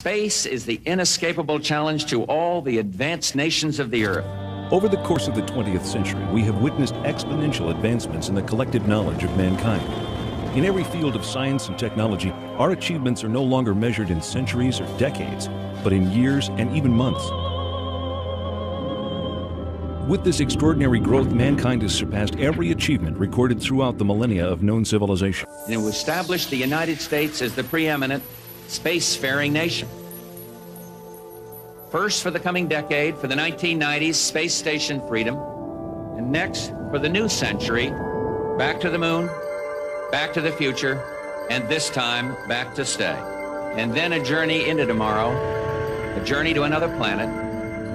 Space is the inescapable challenge to all the advanced nations of the Earth. Over the course of the 20th century, we have witnessed exponential advancements in the collective knowledge of mankind. In every field of science and technology, our achievements are no longer measured in centuries or decades, but in years and even months. With this extraordinary growth, mankind has surpassed every achievement recorded throughout the millennia of known civilization. And it established the United States as the preeminent spacefaring nation. First for the coming decade, for the 1990s, space station freedom, and next for the new century, back to the moon, back to the future, and this time back to stay. And then a journey into tomorrow, a journey to another planet,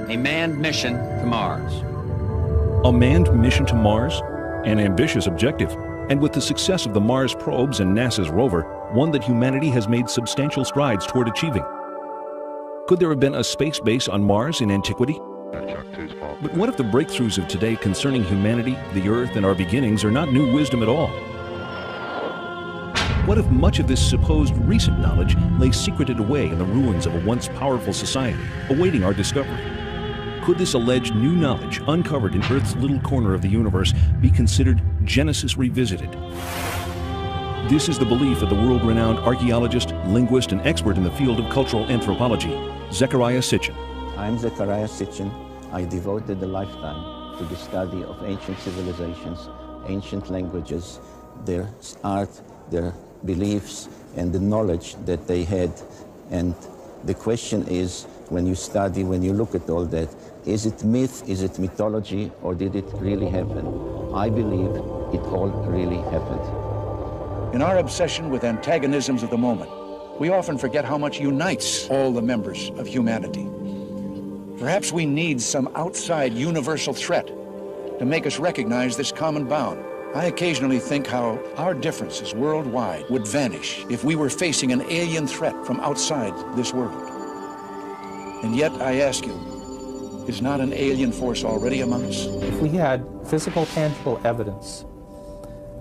a manned mission to Mars. A manned mission to Mars? An ambitious objective, and with the success of the Mars probes and NASA's rover, one that humanity has made substantial strides toward achieving. Could there have been a space base on Mars in antiquity? But what if the breakthroughs of today concerning humanity, the Earth, and our beginnings are not new wisdom at all? What if much of this supposed recent knowledge lay secreted away in the ruins of a once powerful society, awaiting our discovery? Could this alleged new knowledge, uncovered in Earth's little corner of the universe, be considered Genesis revisited? This is the belief of the world-renowned archaeologist, linguist, and expert in the field of cultural anthropology, Zecharia Sitchin. I'm Zecharia Sitchin. I devoted a lifetime to the study of ancient civilizations, ancient languages, their art, their beliefs, and the knowledge that they had. And the question is, when you study, when you look at all that, is it myth, is it mythology, or did it really happen? I believe it all really happened. In our obsession with antagonisms of the moment, we often forget how much unites all the members of humanity. Perhaps we need some outside universal threat to make us recognize this common bound. I occasionally think how our differences worldwide would vanish if we were facing an alien threat from outside this world. And yet, I ask you, is not an alien force already among us? If we had physical, tangible evidence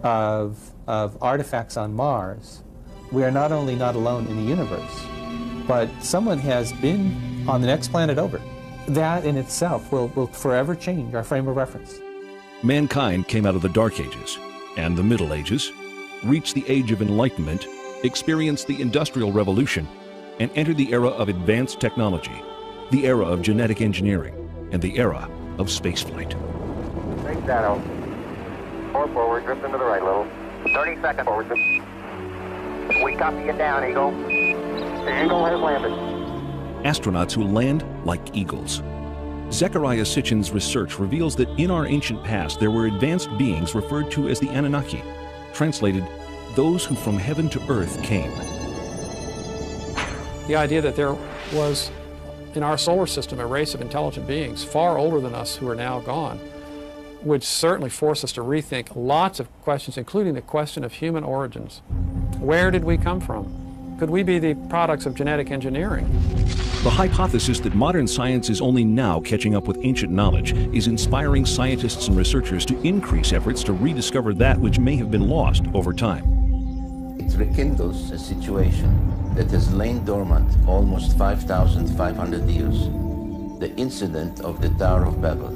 of artifacts on Mars, we are not only not alone in the universe, but someone has been on the next planet over. That in itself will forever change our frame of reference. Mankind came out of the Dark Ages and the Middle Ages, reached the Age of Enlightenment, experienced the Industrial Revolution, and entered the era of advanced technology, the era of genetic engineering, and the era of spaceflight. Big shadow. 4 forward, drift into the right a little. 30 seconds forward. We copy you down, Eagle. The Eagle has landed. Astronauts who land like eagles. Zecharia Sitchin's research reveals that in our ancient past there were advanced beings referred to as the Anunnaki, translated, those who from heaven to earth came. The idea that there was in our solar system a race of intelligent beings far older than us who are now gone would certainly force us to rethink lots of questions, including the question of human origins. Where did we come from? Could we be the products of genetic engineering? The hypothesis that modern science is only now catching up with ancient knowledge is inspiring scientists and researchers to increase efforts to rediscover that which may have been lost over time. It rekindles a situation that has lain dormant almost 5,500 years, the incident of the Tower of Babel.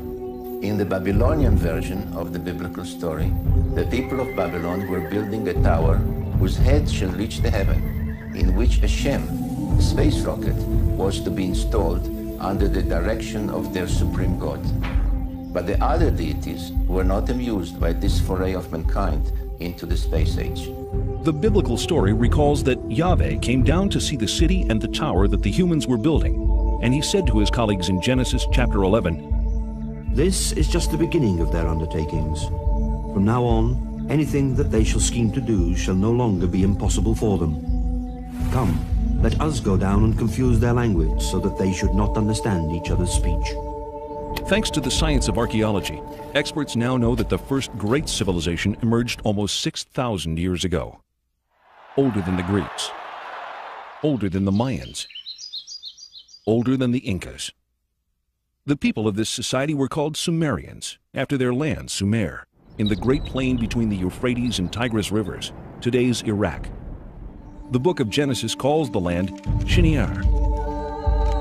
In the Babylonian version of the biblical story, the people of Babylon were building a tower whose head shall reach the heaven, in which a Shem, a space rocket, was to be installed under the direction of their supreme god. But the other deities were not amused by this foray of mankind into the space age. The biblical story recalls that Yahweh came down to see the city and the tower that the humans were building, and he said to his colleagues in Genesis chapter 11, "This is just the beginning of their undertakings. From now on, anything that they shall scheme to do shall no longer be impossible for them. Come, let us go down and confuse their language so that they should not understand each other's speech." Thanks to the science of archaeology, experts now know that the first great civilization emerged almost 6,000 years ago. Older than the Greeks, older than the Mayans, older than the Incas. The people of this society were called Sumerians, after their land, Sumer, in the great plain between the Euphrates and Tigris rivers, today's Iraq. The book of Genesis calls the land Shinear,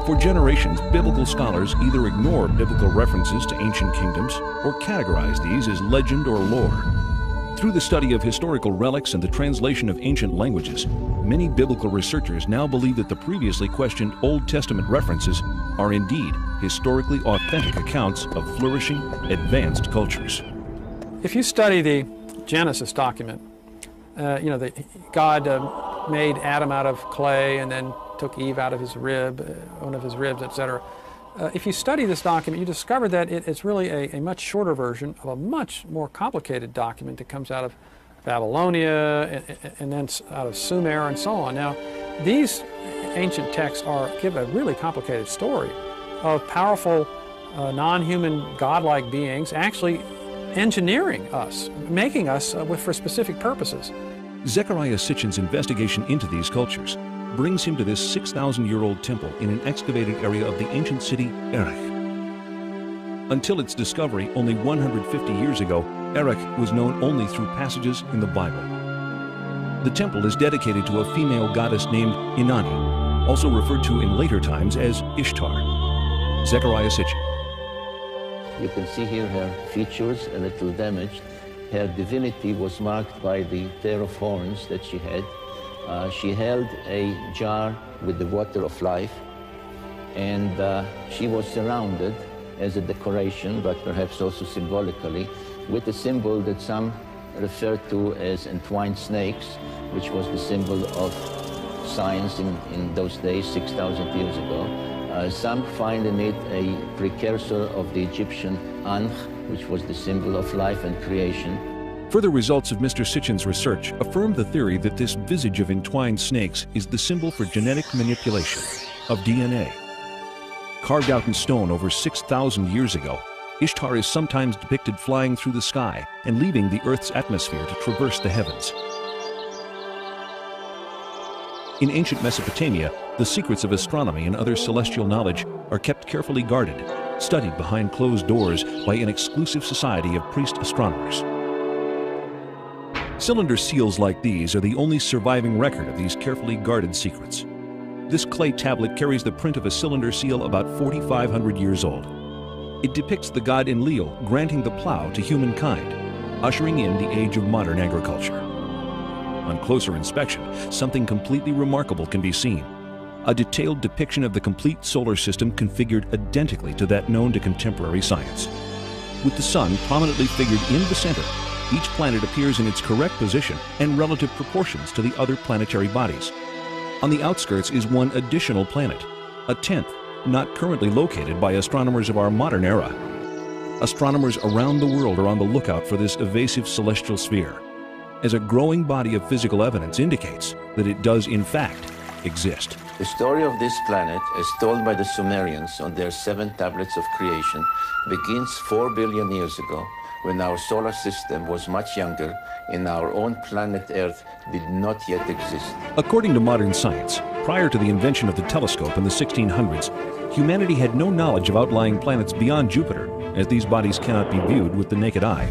For generations, biblical scholars either ignore biblical references to ancient kingdoms or categorize these as legend or lore. Through the study of historical relics and the translation of ancient languages, many biblical researchers now believe that the previously questioned Old Testament references are indeed historically authentic accounts of flourishing, advanced cultures. If you study the Genesis document, God made Adam out of clay and then took Eve out of his rib, one of his ribs, etc. If you study this document, you discover that it's really a much shorter version of a much more complicated document that comes out of Babylonia and then out of Sumer and so on. Now, these ancient texts give a really complicated story of powerful, non-human, godlike beings actually engineering us, making us for specific purposes. Zecharia Sitchin's investigation into these cultures brings him to this 6,000-year-old temple in an excavated area of the ancient city Erech. Until its discovery only 150 years ago, Erech was known only through passages in the Bible. The temple is dedicated to a female goddess named Inanni, also referred to in later times as Ishtar. Zecharia Sitchin. You can see here her features a little damaged. Her divinity was marked by the pair of horns that she had. She held a jar with the water of life, and she was surrounded as a decoration, but perhaps also symbolically, with a symbol that some refer to as entwined snakes, which was the symbol of science in those days, 6,000 years ago. Some find in it a precursor of the Egyptian Ankh, which was the symbol of life and creation. Further results of Mr. Sitchin's research affirm the theory that this visage of entwined snakes is the symbol for genetic manipulation of DNA. Carved out in stone over 6,000 years ago, Ishtar is sometimes depicted flying through the sky and leaving the Earth's atmosphere to traverse the heavens. In ancient Mesopotamia, the secrets of astronomy and other celestial knowledge are kept carefully guarded, studied behind closed doors by an exclusive society of priest astronomers. Cylinder seals like these are the only surviving record of these carefully guarded secrets. This clay tablet carries the print of a cylinder seal about 4,500 years old. It depicts the god Enlil granting the plow to humankind, ushering in the age of modern agriculture. On closer inspection, something completely remarkable can be seen. A detailed depiction of the complete solar system configured identically to that known to contemporary science. With the sun prominently figured in the center, each planet appears in its correct position and relative proportions to the other planetary bodies. On the outskirts is one additional planet, a 10th, not currently located by astronomers of our modern era. Astronomers around the world are on the lookout for this evasive celestial sphere, as a growing body of physical evidence indicates that it does in fact exist. The story of this planet, as told by the Sumerians on their 7 tablets of creation, begins 4 billion years ago, when our solar system was much younger and our own planet Earth did not yet exist. According to modern science, prior to the invention of the telescope in the 1600s, humanity had no knowledge of outlying planets beyond Jupiter, as these bodies cannot be viewed with the naked eye.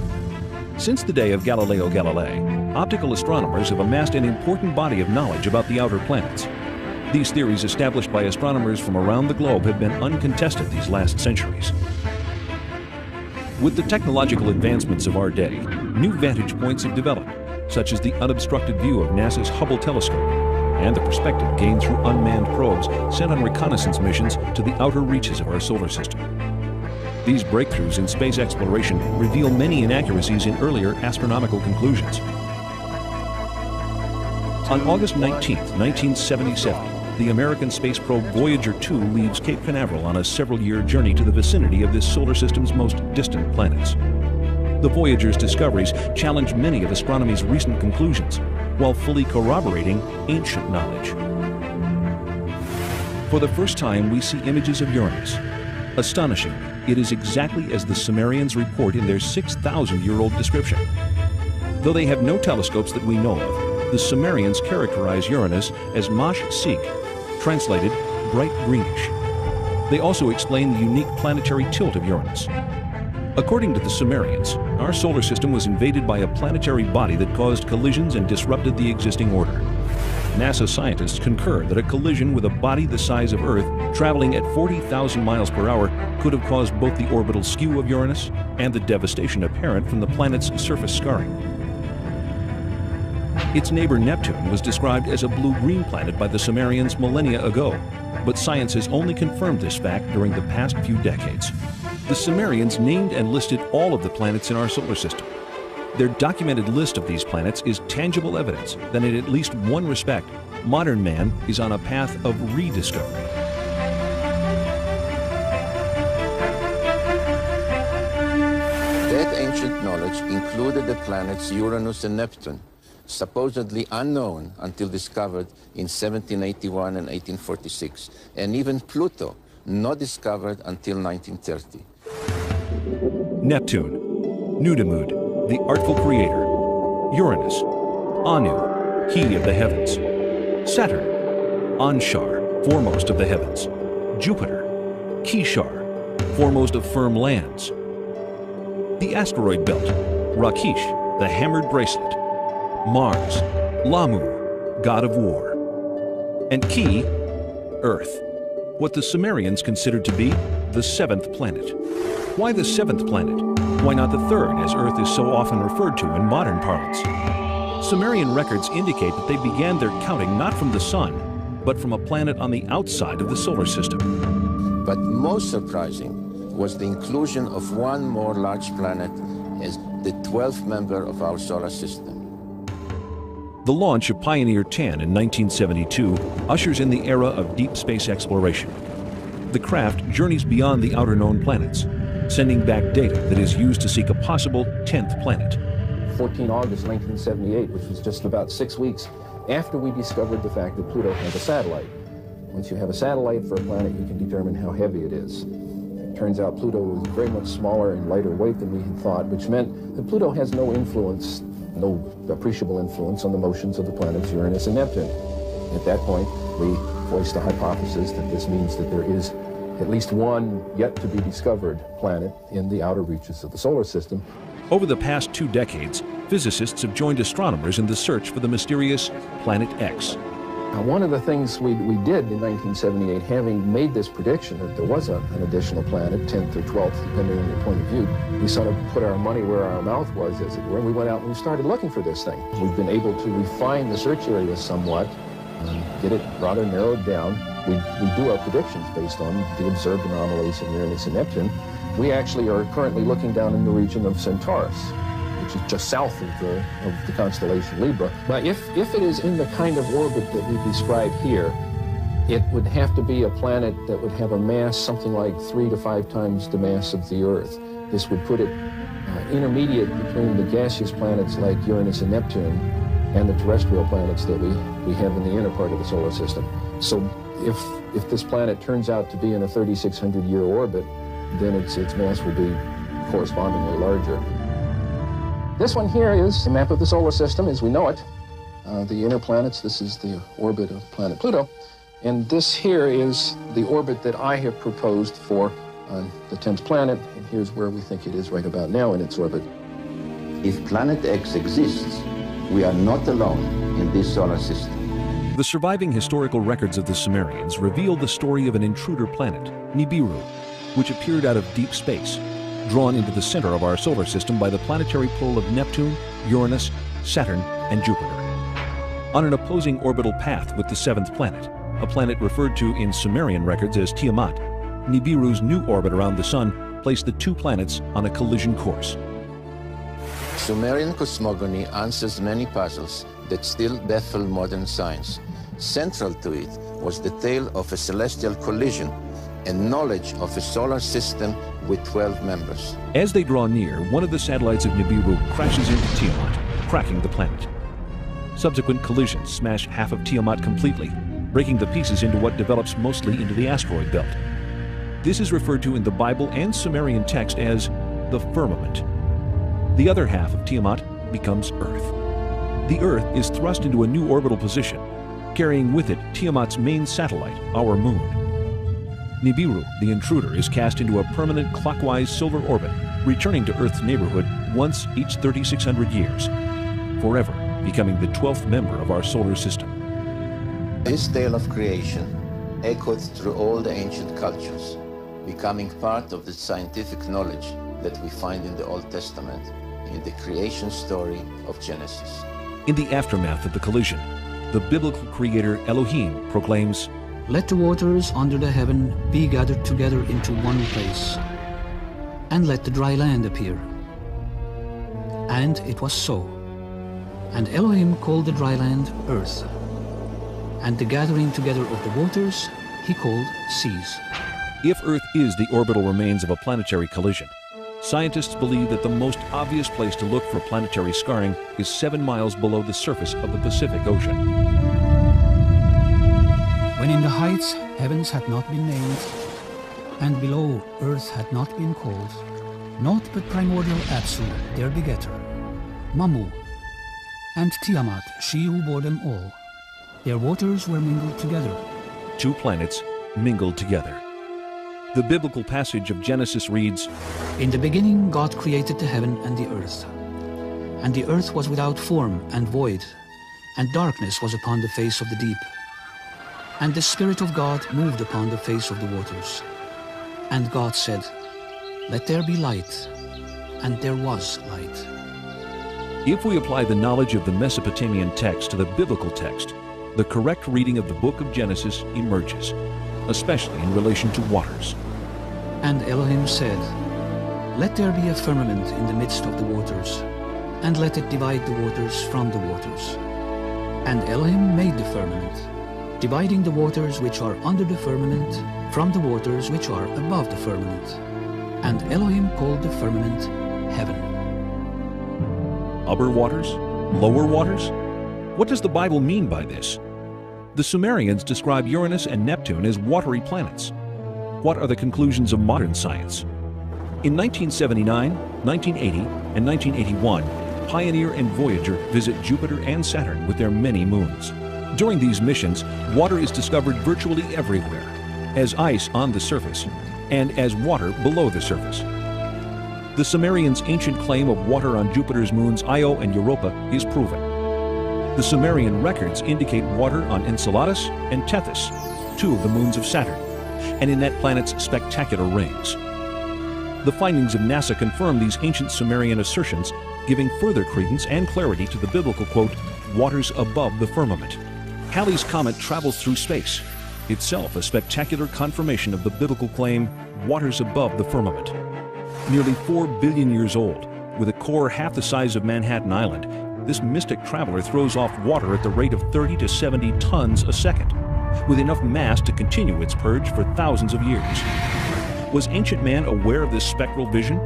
Since the day of Galileo Galilei, optical astronomers have amassed an important body of knowledge about the outer planets. These theories established by astronomers from around the globe have been uncontested these last centuries. With the technological advancements of our day, new vantage points have developed, such as the unobstructed view of NASA's Hubble telescope and the perspective gained through unmanned probes sent on reconnaissance missions to the outer reaches of our solar system. These breakthroughs in space exploration reveal many inaccuracies in earlier astronomical conclusions. On August 19, 1977, the American space probe Voyager 2 leaves Cape Canaveral on a several-year journey to the vicinity of this solar system's most distant planets. The Voyager's discoveries challenge many of astronomy's recent conclusions, while fully corroborating ancient knowledge. For the first time, we see images of Uranus. Astonishingly, it is exactly as the Sumerians report in their 6,000-year-old description. Though they have no telescopes that we know of, the Sumerians characterize Uranus as Mash Sig, translated bright greenish. They also explain the unique planetary tilt of Uranus. According to the Sumerians, our solar system was invaded by a planetary body that caused collisions and disrupted the existing order. NASA scientists concur that a collision with a body the size of Earth traveling at 40,000 miles per hour could have caused both the orbital skew of Uranus and the devastation apparent from the planet's surface scarring. Its neighbor Neptune was described as a blue-green planet by the Sumerians millennia ago, but science has only confirmed this fact during the past few decades. The Sumerians named and listed all of the planets in our solar system. Their documented list of these planets is tangible evidence that in at least one respect, modern man is on a path of rediscovery. That ancient knowledge included the planets Uranus and Neptune, supposedly unknown until discovered in 1781 and 1846, and even Pluto, not discovered until 1930. Neptune, Nudimmud, the artful creator. Uranus, Anu, he of the heavens. Saturn, Anshar, foremost of the heavens. Jupiter, Kishar, foremost of firm lands. The asteroid belt, Rakish, the hammered bracelet. Mars, Lamu, god of war. And Ki, Earth, what the Sumerians considered to be the seventh planet. Why the seventh planet? Why not the third, as Earth is so often referred to in modern parlance? Sumerian records indicate that they began their counting not from the sun, but from a planet on the outside of the solar system. But most surprising was the inclusion of one more large planet as the 12th member of our solar system. The launch of Pioneer 10 in 1972 ushers in the era of deep space exploration. The craft journeys beyond the outer known planets, sending back data that is used to seek a possible 10th planet. 14 August 1978, which was just about 6 weeks after we discovered the fact that Pluto had a satellite. Once you have a satellite for a planet, you can determine how heavy it is. It turns out Pluto was very much smaller and lighter weight than we had thought, which meant that Pluto has no influence, no appreciable influence on the motions of the planets Uranus and Neptune. At that point, we voiced the hypothesis that this means that there is at least one yet-to-be-discovered planet in the outer reaches of the solar system. Over the past 2 decades, physicists have joined astronomers in the search for the mysterious Planet X. Now, one of the things we did in 1978, having made this prediction that there was an additional planet, 10th or 12th, depending on your point of view, we sort of put our money where our mouth was, as it were, and we went out and we started looking for this thing. We've been able to refine the search area somewhat, get it rather narrowed down. We do our predictions based on the observed anomalies in Uranus and Neptune. We actually are currently looking down in the region of Centaurus, which is just south of the constellation Libra. But if it is in the kind of orbit that we describe here, it would have to be a planet that would have a mass something like 3 to 5 times the mass of the Earth. This would put it intermediate between the gaseous planets like Uranus and Neptune and the terrestrial planets that we have in the inner part of the solar system. So if this planet turns out to be in a 3,600-year orbit, then its mass will be correspondingly larger. This one here is a map of the solar system as we know it. The inner planets, this is the orbit of planet Pluto. And this here is the orbit that I have proposed for the 10th planet. And here's where we think it is right about now in its orbit. If Planet X exists, we are not alone in this solar system. The surviving historical records of the Sumerians reveal the story of an intruder planet, Nibiru, which appeared out of deep space, drawn into the center of our solar system by the planetary pull of Neptune, Uranus, Saturn, and Jupiter. On an opposing orbital path with the 7th planet, a planet referred to in Sumerian records as Tiamat, Nibiru's new orbit around the Sun placed the 2 planets on a collision course. Sumerian cosmogony answers many puzzles that still baffle modern science. Central to it was the tale of a celestial collision and knowledge of a solar system with 12 members. As they draw near, one of the satellites of Nibiru crashes into Tiamat, cracking the planet. Subsequent collisions smash half of Tiamat completely, breaking the pieces into what develops mostly into the asteroid belt. This is referred to in the Bible and Sumerian text as the firmament. The other half of Tiamat becomes Earth. The Earth is thrust into a new orbital position, carrying with it Tiamat's main satellite, our moon. Nibiru, the intruder, is cast into a permanent clockwise silver orbit, returning to Earth's neighborhood once each 3,600 years, forever becoming the 12th member of our solar system. This tale of creation echoed through all the ancient cultures, becoming part of the scientific knowledge that we find in the Old Testament, in the creation story of Genesis. In the aftermath of the collision, the biblical creator Elohim proclaims, "Let the waters under the heaven be gathered together into one place, and let the dry land appear." And it was so. And Elohim called the dry land earth, and the gathering together of the waters he called seas. If Earth is the orbital remains of a planetary collision, scientists believe that the most obvious place to look for planetary scarring is 7 miles below the surface of the Pacific Ocean. When in the heights heavens had not been named, and below earth had not been called, naught but primordial Apsu, their begetter, Mamu, and Tiamat, she who bore them all, their waters were mingled together. 2 planets mingled together. The biblical passage of Genesis reads, "In the beginning God created the heaven and the earth. And the earth was without form and void, and darkness was upon the face of the deep. And the Spirit of God moved upon the face of the waters. And God said, Let there be light. And there was light." If we apply the knowledge of the Mesopotamian text to the biblical text, the correct reading of the book of Genesis emerges, especially in relation to waters. And Elohim said, Let there be a firmament in the midst of the waters, and let it divide the waters from the waters. And Elohim made the firmament, dividing the waters which are under the firmament from the waters which are above the firmament. And Elohim called the firmament heaven. Upper waters? Lower waters? What does the Bible mean by this? The Sumerians describe Uranus and Neptune as watery planets. What are the conclusions of modern science? In 1979, 1980, and 1981, Pioneer and Voyager visit Jupiter and Saturn with their many moons. During these missions, water is discovered virtually everywhere, as ice on the surface and as water below the surface. The Sumerians' ancient claim of water on Jupiter's moons Io and Europa is proven. The Sumerian records indicate water on Enceladus and Tethys, 2 of the moons of Saturn, and in that planet's spectacular rings. The findings of NASA confirm these ancient Sumerian assertions, giving further credence and clarity to the biblical quote, "waters above the firmament." Halley's Comet travels through space, itself a spectacular confirmation of the biblical claim, "waters above the firmament." Nearly 4 billion years old, with a core half the size of Manhattan Island, this mystic traveler throws off water at the rate of 30 to 70 tons a second, with enough mass to continue its purge for thousands of years. Was ancient man aware of this spectral vision?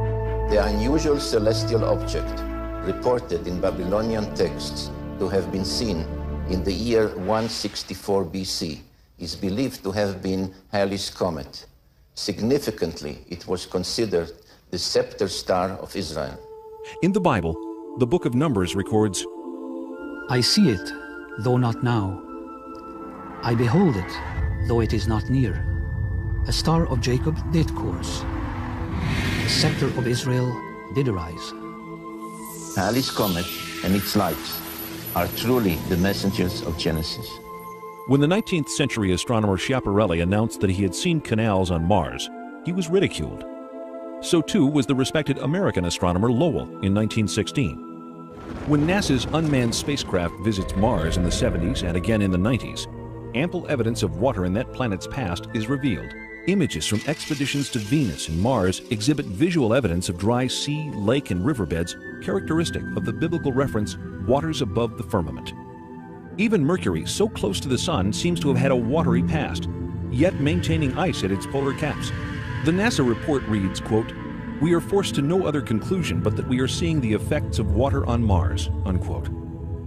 The unusual celestial object, reported in Babylonian texts to have been seen in the year 164 BC, is believed to have been Halley's Comet. Significantly, it was considered the scepter star of Israel. In the Bible, the book of Numbers records, "I see it, though not now. I behold it, though it is not near. A star of Jacob did course. The scepter of Israel did arise." Halley's Comet and its lights are truly the messengers of Genesis. When the 19th century astronomer Schiaparelli announced that he had seen canals on Mars, he was ridiculed. So too was the respected American astronomer Lowell in 1916. When NASA's unmanned spacecraft visits Mars in the 70s and again in the 90s, ample evidence of water in that planet's past is revealed. Images from expeditions to Venus and Mars exhibit visual evidence of dry sea, lake, and riverbeds characteristic of the biblical reference, "waters above the firmament." Even Mercury, so close to the Sun, seems to have had a watery past, yet maintaining ice at its polar caps. The NASA report reads, quote, "We are forced to no other conclusion but that we are seeing the effects of water on Mars," unquote.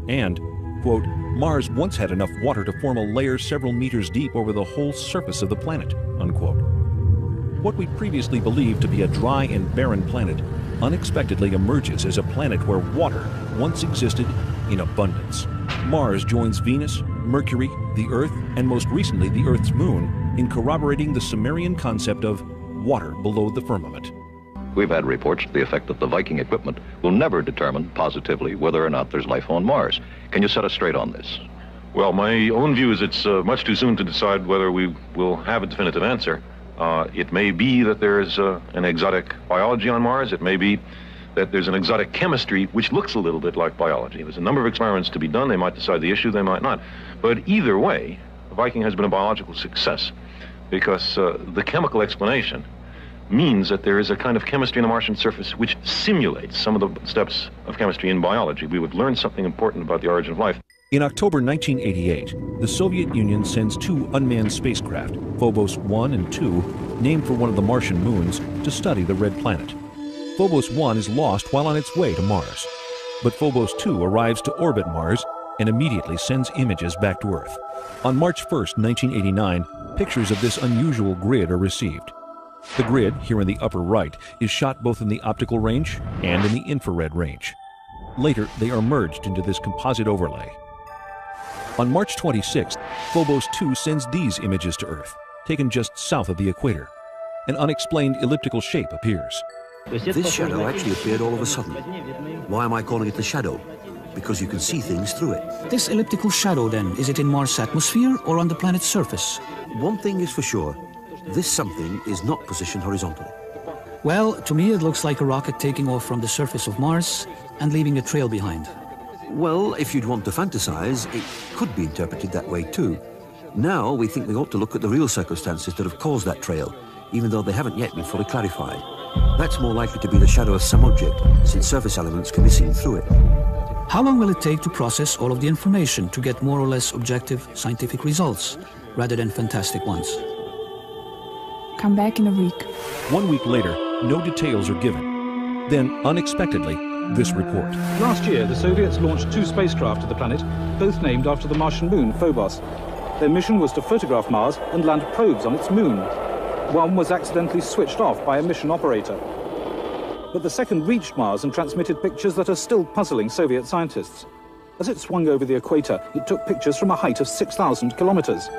And, quote, "Mars once had enough water to form a layer several meters deep over the whole surface of the planet," unquote. What we previously believed to be a dry and barren planet unexpectedly emerges as a planet where water once existed in abundance. Mars joins Venus, Mercury, the Earth, and most recently the Earth's moon in corroborating the Sumerian concept of water below the firmament. We've had reports to the effect that the Viking equipment will never determine positively whether or not there's life on Mars. Can you set us straight on this? Well, my own view is it's much too soon to decide whether we will have a definitive answer. It may be that there is an exotic biology on Mars. It may be that there's an exotic chemistry which looks a little bit like biology. There's a number of experiments to be done. They might decide the issue, they might not. But either way, Viking has been a biological success because the chemical explanation means that there is a kind of chemistry on the Martian surface which simulates some of the steps of chemistry in biology. We would learn something important about the origin of life. In October 1988, the Soviet Union sends 2 unmanned spacecraft, Phobos 1 and 2, named for one of the Martian moons, to study the red planet. Phobos 1 is lost while on its way to Mars, but Phobos 2 arrives to orbit Mars and immediately sends images back to Earth. On March 1st, 1989, pictures of this unusual grid are received. The grid, here in the upper right, is shot both in the optical range and in the infrared range. Later, they are merged into this composite overlay. On March 26th, Phobos 2 sends these images to Earth, taken just south of the equator. An unexplained elliptical shape appears. This shadow actually appeared all of a sudden. Why am I calling it the shadow? Because you can see things through it. This elliptical shadow, then, is it in Mars' atmosphere or on the planet's surface? One thing is for sure. This something is not positioned horizontally. Well, to me it looks like a rocket taking off from the surface of Mars and leaving a trail behind. Well, if you'd want to fantasize, it could be interpreted that way too. Now we think we ought to look at the real circumstances that have caused that trail, even though they haven't yet been fully clarified. That's more likely to be the shadow of some object, since surface elements can be seen through it. How long will it take to process all of the information to get more or less objective scientific results, rather than fantastic ones? Come back in a week. 1 week later, no details are given. Then, unexpectedly, this report. Last year, the Soviets launched 2 spacecraft to the planet, both named after the Martian moon, Phobos. Their mission was to photograph Mars and land probes on its moon. One was accidentally switched off by a mission operator. But the second reached Mars and transmitted pictures that are still puzzling Soviet scientists. As it swung over the equator, it took pictures from a height of 6,000 kilometers.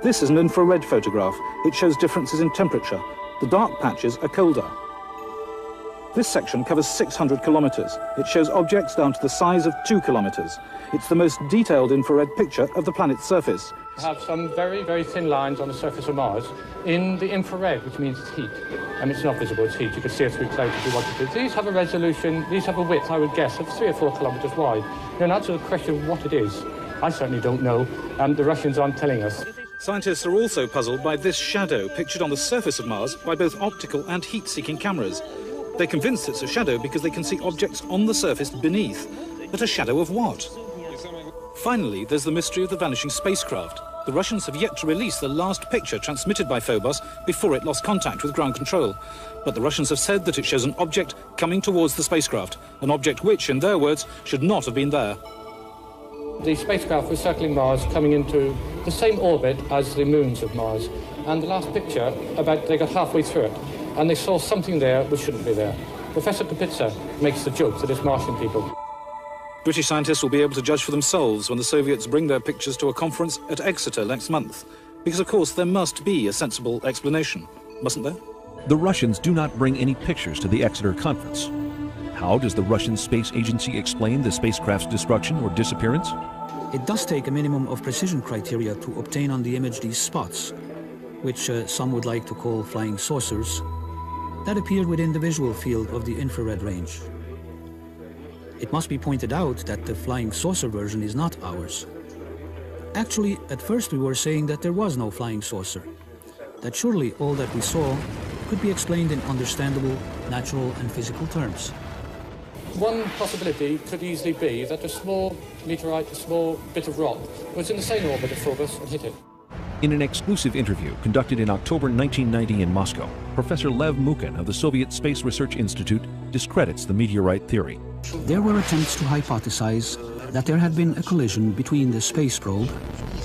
This is an infrared photograph. It shows differences in temperature. The dark patches are colder. This section covers 600 kilometers. It shows objects down to the size of 2 kilometers. It's the most detailed infrared picture of the planet's surface. We have some very, very thin lines on the surface of Mars in the infrared, which means it's heat. It's not visible, it's heat. You can see it through clouds if you wanted to. These have a resolution, these have a width, I would guess, of 3 or 4 kilometers wide. Now, in answer to the question of what it is, I certainly don't know, and the Russians aren't telling us. Scientists are also puzzled by this shadow pictured on the surface of Mars by both optical and heat-seeking cameras. They're convinced it's a shadow because they can see objects on the surface beneath. But a shadow of what? Finally, there's the mystery of the vanishing spacecraft. The Russians have yet to release the last picture transmitted by Phobos before it lost contact with ground control. But the Russians have said that it shows an object coming towards the spacecraft, an object which, in their words, should not have been there. The spacecraft was circling Mars, coming into the same orbit as the moons of Mars. And the last picture, they got halfway through it, and they saw something there which shouldn't be there. Professor Kapitsa makes the joke that it's Martian people. British scientists will be able to judge for themselves when the Soviets bring their pictures to a conference at Exeter next month. Because, of course, there must be a sensible explanation, mustn't there? The Russians do not bring any pictures to the Exeter conference. How does the Russian Space Agency explain the spacecraft's destruction or disappearance? It does take a minimum of precision criteria to obtain on the image these spots, which some would like to call flying saucers, that appear within the visual field of the infrared range. It must be pointed out that the flying saucer version is not ours. Actually, at first we were saying that there was no flying saucer, that surely all that we saw could be explained in understandable, natural and physical terms. One possibility could easily be that a small meteorite, a small bit of rock, was in the same orbit of Phobos and hit it. In an exclusive interview conducted in October 1990 in Moscow, Professor Lev Mukhin of the Soviet Space Research Institute discredits the meteorite theory. There were attempts to hypothesize that there had been a collision between the space probe,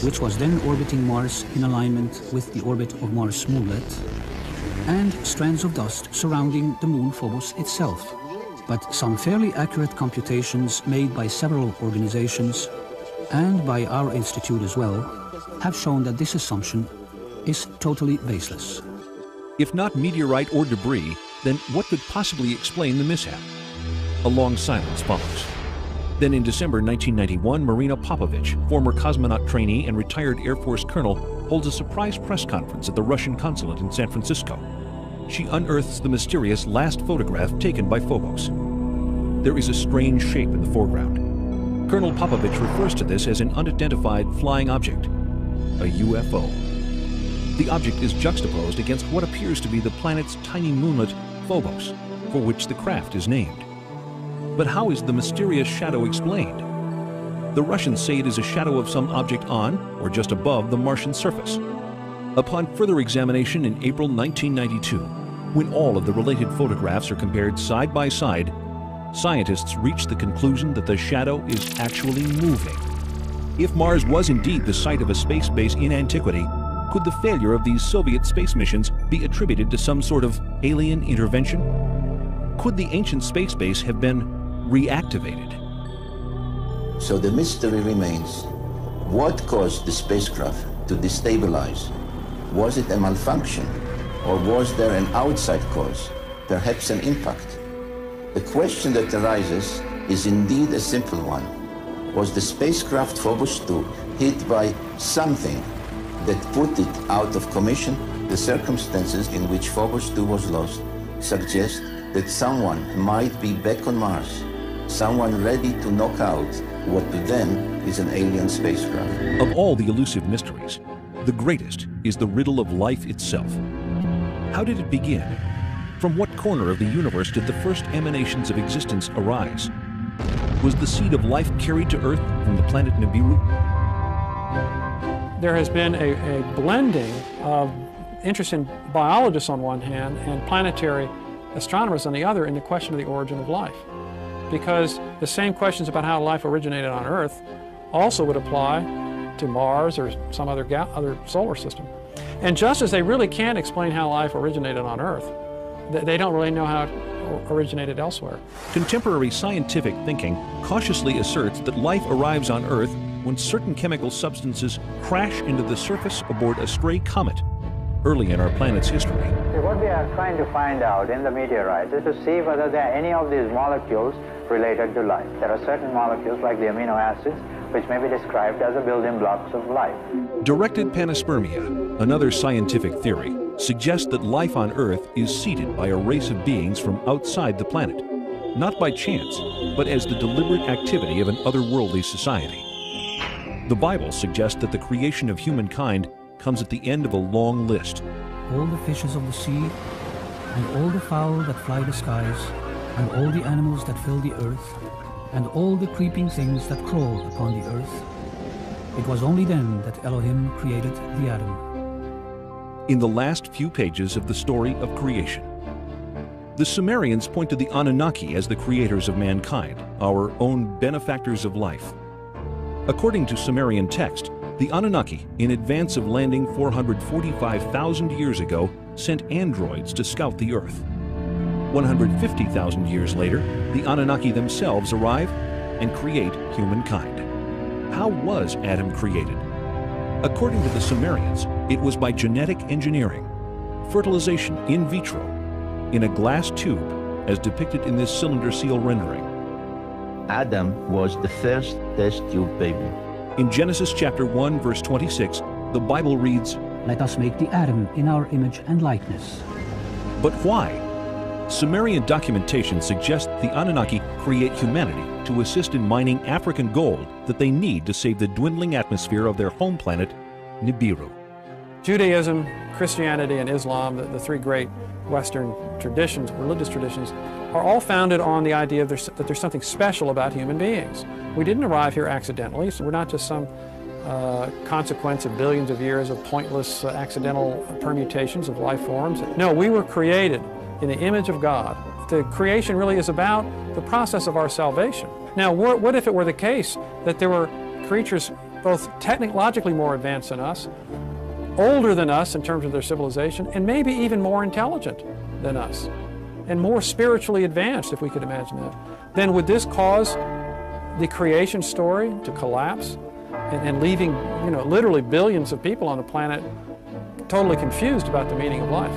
which was then orbiting Mars in alignment with the orbit of Mars' moonlet, and strands of dust surrounding the moon Phobos itself. But some fairly accurate computations made by several organizations, and by our institute as well, have shown that this assumption is totally baseless. If not meteorite or debris, then what could possibly explain the mishap? A long silence follows. Then in December 1991, Marina Popovich, former cosmonaut trainee and retired Air Force colonel, holds a surprise press conference at the Russian consulate in San Francisco. She unearths the mysterious last photograph taken by Phobos. There is a strange shape in the foreground. Colonel Popovich refers to this as an unidentified flying object, a UFO. The object is juxtaposed against what appears to be the planet's tiny moonlet, Phobos, for which the craft is named. But how is the mysterious shadow explained? The Russians say it is a shadow of some object on or just above the Martian surface. Upon further examination in April 1992, when all of the related photographs are compared side by side, scientists reach the conclusion that the shadow is actually moving. If Mars was indeed the site of a space base in antiquity, could the failure of these Soviet space missions be attributed to some sort of alien intervention? Could the ancient space base have been reactivated? So the mystery remains, what caused the spacecraft to destabilize? Was it a malfunction, or was there an outside cause, perhaps an impact? The question that arises is indeed a simple one. Was the spacecraft Phobos 2 hit by something that put it out of commission? The circumstances in which Phobos 2 was lost suggest that someone might be back on Mars, someone ready to knock out what to them is an alien spacecraft. Of all the elusive mysteries, the greatest is the riddle of life itself. How did it begin? From what corner of the universe did the first emanations of existence arise? Was the seed of life carried to Earth from the planet Nibiru? There has been a blending of interest in biologists on one hand and planetary astronomers on the other in the question of the origin of life. Because the same questions about how life originated on Earth also would apply to Mars or some other solar system. And just as they really can't explain how life originated on Earth, they don't really know how it originated elsewhere. Contemporary scientific thinking cautiously asserts that life arrives on Earth when certain chemical substances crash into the surface aboard a stray comet early in our planet's history. What we are trying to find out in the meteorites is to see whether there are any of these molecules related to life. There are certain molecules like the amino acids which may be described as the building blocks of life. Directed panspermia, another scientific theory, suggests that life on Earth is seeded by a race of beings from outside the planet, not by chance, but as the deliberate activity of an otherworldly society. The Bible suggests that the creation of humankind comes at the end of a long list. All the fishes of the sea, and all the fowl that fly the skies, and all the animals that fill the earth, and all the creeping things that crawl upon the earth. It was only then that Elohim created the atom. In the last few pages of the story of creation, the Sumerians point to the Anunnaki as the creators of mankind, our own benefactors of life. According to Sumerian text, the Anunnaki, in advance of landing 445,000 years ago, sent androids to scout the Earth. 150,000 years later, the Anunnaki themselves arrive and create humankind. How was Adam created? According to the Sumerians, it was by genetic engineering, fertilization in vitro, in a glass tube, as depicted in this cylinder seal rendering. Adam was the first test tube baby. In Genesis chapter 1, verse 26, the Bible reads, "Let us make the atom in our image and likeness." But why? Sumerian documentation suggests the Anunnaki create humanity to assist in mining African gold that they need to save the dwindling atmosphere of their home planet, Nibiru. Judaism, Christianity, and Islam, the three great Western traditions, religious traditions, are all founded on the idea that there's something special about human beings. We didn't arrive here accidentally, so we're not just some consequence of billions of years of pointless accidental permutations of life forms. No, we were created in the image of God. The creation really is about the process of our salvation. Now, what if it were the case that there were creatures both technologically more advanced than us, older than us in terms of their civilization, and maybe even more intelligent than us, and more spiritually advanced, if we could imagine that? Then would this cause the creation story to collapse and leaving, literally billions of people on the planet totally confused about the meaning of life?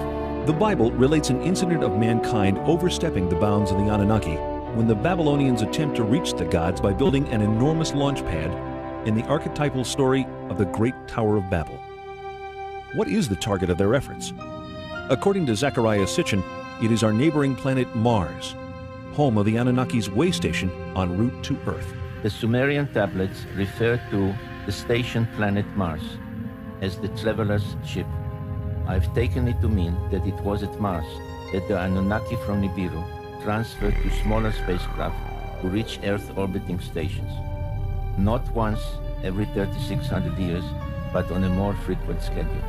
The Bible relates an incident of mankind overstepping the bounds of the Anunnaki when the Babylonians attempt to reach the gods by building an enormous launch pad in the archetypal story of the Great Tower of Babel. What is the target of their efforts? According to Zecharia Sitchin, it is our neighboring planet Mars, home of the Anunnaki's way station en route to Earth. The Sumerian tablets refer to the station planet Mars as the traveler's ship. I've taken it to mean that it was at Mars that the Anunnaki from Nibiru transferred to smaller spacecraft to reach Earth orbiting stations. Not once every 3,600 years, but on a more frequent schedule.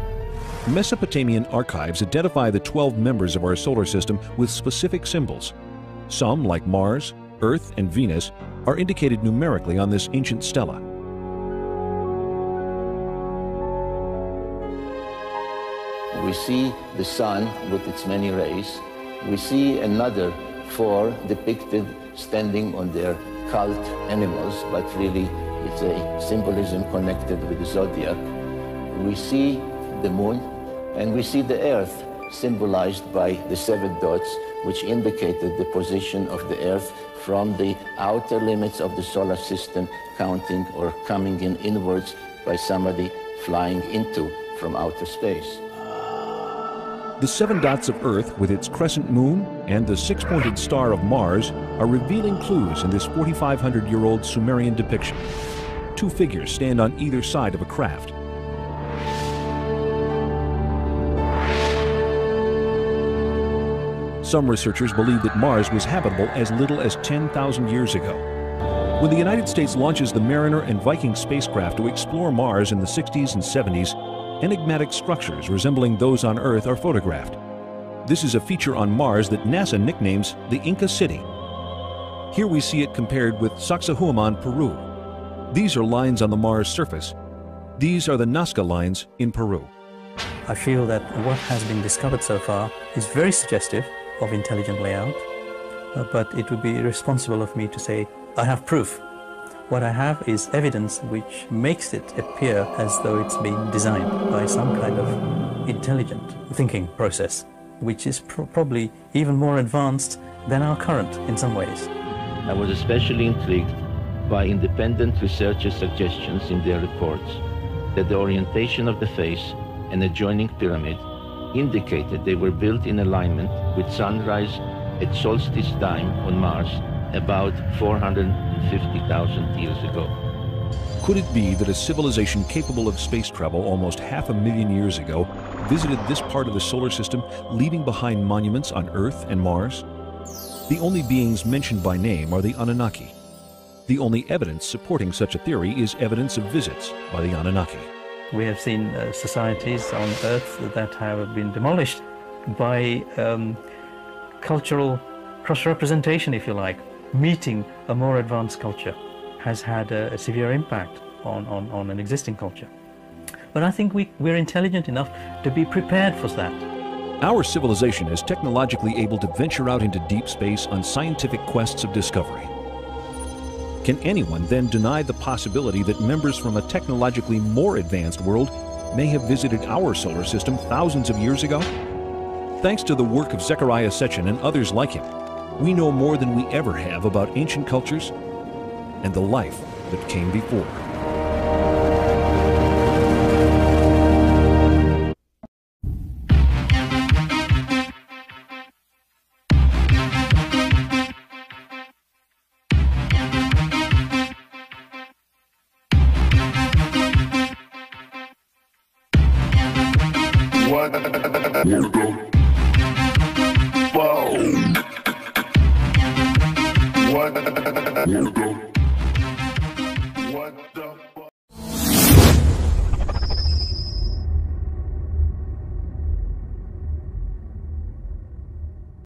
Mesopotamian archives identify the 12 members of our solar system with specific symbols. Some, like Mars, Earth, and Venus, are indicated numerically on this ancient stela. We see the sun with its many rays. We see another 4 depicted standing on their cult animals, but really it's a symbolism connected with the zodiac. We see the moon, and we see the earth symbolized by the 7 dots, which indicated the position of the earth from the outer limits of the solar system, counting or coming in inwards by somebody flying into from outer space. The 7 dots of Earth with its crescent moon and the 6-pointed star of Mars are revealing clues in this 4,500-year-old Sumerian depiction. 2 figures stand on either side of a craft. Some researchers believe that Mars was habitable as little as 10,000 years ago. When the United States launches the Mariner and Viking spacecraft to explore Mars in the 60s and 70s, enigmatic structures resembling those on Earth are photographed. This is a feature on Mars that NASA nicknames the Inca City. Here we see it compared with Sacsayhuaman, Peru. These are lines on the Mars surface. These are the Nazca lines in Peru. I feel that what has been discovered so far is very suggestive of intelligent layout, but it would be irresponsible of me to say I have proof. What I have is evidence which makes it appear as though it's been designed by some kind of intelligent thinking process, which is probably even more advanced than our current in some ways. I was especially intrigued by independent researchers' suggestions in their reports that the orientation of the face and adjoining pyramid indicated they were built in alignment with sunrise at solstice time on Mars about 450,000 years ago. Could it be that a civilization capable of space travel almost 500,000 years ago visited this part of the solar system, leaving behind monuments on Earth and Mars? The only beings mentioned by name are the Anunnaki. The only evidence supporting such a theory is evidence of visits by the Anunnaki. We have seen societies on Earth that have been demolished by cultural cross-representation, if you like. Meeting a more advanced culture has had a severe impact on an existing culture. But I think we're intelligent enough to be prepared for that. Our civilization is technologically able to venture out into deep space on scientific quests of discovery. Can anyone then deny the possibility that members from a technologically more advanced world may have visited our solar system thousands of years ago? Thanks to the work of Zecharia Sitchin and others like him, we know more than we ever have about ancient cultures and the life that came before.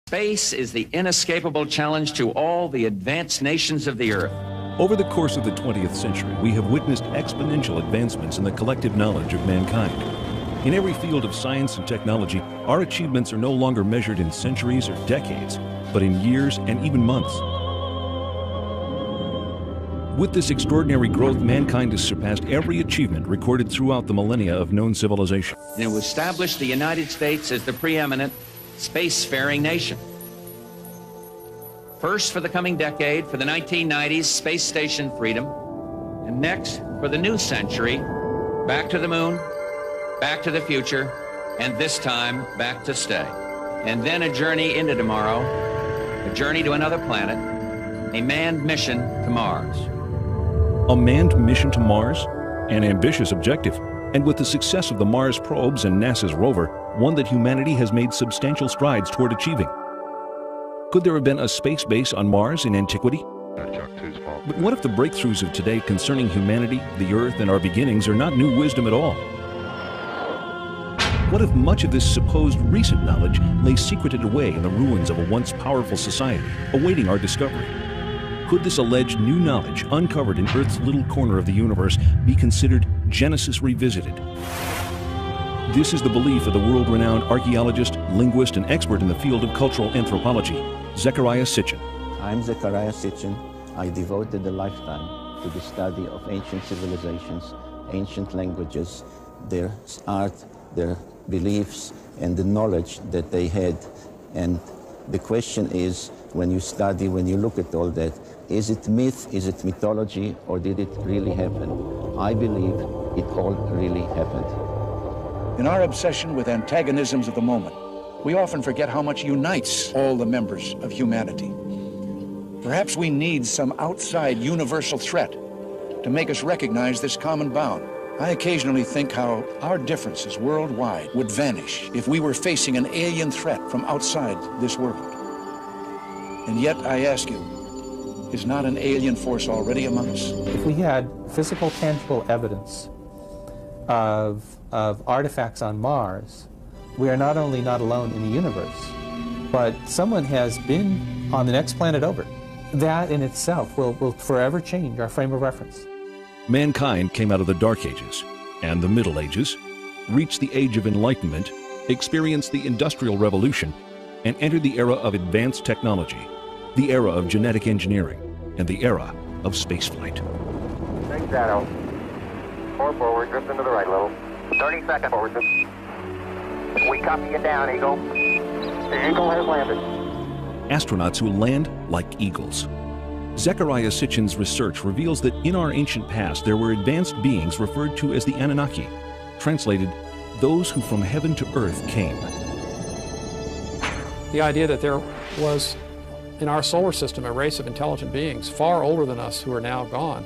Space is the inescapable challenge to all the advanced nations of the Earth. Over the course of the 20th century, we have witnessed exponential advancements in the collective knowledge of mankind. In every field of science and technology, our achievements are no longer measured in centuries or decades, but in years and even months. With this extraordinary growth, mankind has surpassed every achievement recorded throughout the millennia of known civilization. And it established the United States as the preeminent spacefaring nation. First for the coming decade, for the 1990s, space station freedom. And next, for the new century, back to the moon, back to the future, and this time, back to stay. And then a journey into tomorrow, a journey to another planet, a manned mission to Mars. A manned mission to Mars? An ambitious objective, and with the success of the Mars probes and NASA's rover, one that humanity has made substantial strides toward achieving. Could there have been a space base on Mars in antiquity? But what if the breakthroughs of today concerning humanity, the Earth, and our beginnings are not new wisdom at all? What if much of this supposed recent knowledge lay secreted away in the ruins of a once powerful society, awaiting our discovery? Could this alleged new knowledge uncovered in Earth's little corner of the universe be considered Genesis revisited? This is the belief of the world-renowned archaeologist, linguist, and expert in the field of cultural anthropology, Zechariah Sitchin. I'm Zechariah Sitchin. I devoted a lifetime to the study of ancient civilizations, ancient languages, their art, their beliefs, and the knowledge that they had. And the question is, when you study, when you look at all that, is it myth, is it mythology, or did it really happen? I believe it all really happened. In our obsession with antagonisms of the moment, we often forget how much unites all the members of humanity. Perhaps we need some outside universal threat to make us recognize this common bound. I occasionally think how our differences worldwide would vanish if we were facing an alien threat from outside this world. And yet, I ask you, is not an alien force already among us? If we had physical, tangible evidence of artifacts on Mars, we are not only not alone in the universe, but someone has been on the next planet over. That in itself will forever change our frame of reference. Mankind came out of the Dark Ages and the Middle Ages, reached the Age of Enlightenment, experienced the Industrial Revolution, and entered the era of advanced technology, the era of genetic engineering, and the era of spaceflight. Big shadow. 4 forward, drift into the right a little. 30 seconds forward. We copy you down, Eagle. The Eagle has landed. Astronauts who land like eagles. Zechariah Sitchin's research reveals that in our ancient past there were advanced beings referred to as the Anunnaki, translated, those who from heaven to earth came. The idea that there was in our solar system a race of intelligent beings far older than us who are now gone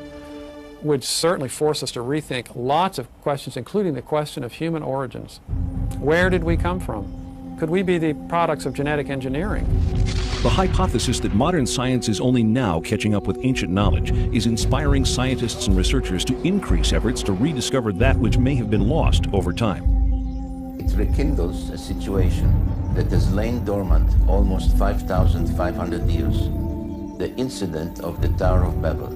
would certainly force us to rethink lots of questions, including the question of human origins. Where did we come from? Could we be the products of genetic engineering? The hypothesis that modern science is only now catching up with ancient knowledge is inspiring scientists and researchers to increase efforts to rediscover that which may have been lost over time. It rekindles a situation that has lain dormant almost 5,500 years, the incident of the Tower of Babel.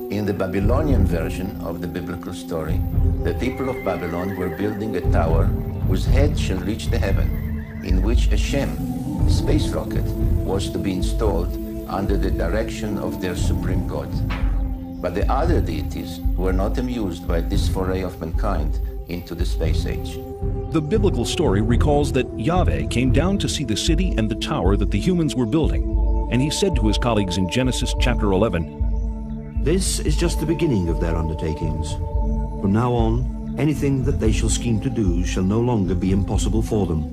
In the Babylonian version of the biblical story, the people of Babylon were building a tower whose head shall reach the heaven, in which a Shem, a space rocket, was to be installed under the direction of their supreme god. But the other deities were not amused by this foray of mankind into the space age. The biblical story recalls that Yahweh came down to see the city and the tower that the humans were building, and he said to his colleagues in Genesis chapter 11, "This is just the beginning of their undertakings. From now on, anything that they shall scheme to do shall no longer be impossible for them.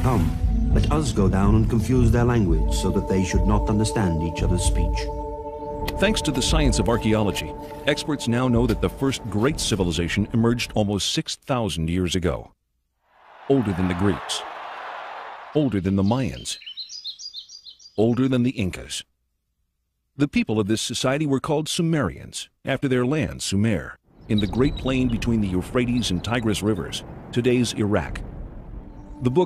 Come, let us go down and confuse their language so that they should not understand each other's speech." Thanks to the science of archaeology, experts now know that the first great civilization emerged almost 6,000 years ago. Older than the Greeks, older than the Mayans, older than the Incas. The people of this society were called Sumerians, after their land, Sumer, in the Great Plain between the Euphrates and Tigris rivers, today's Iraq. The book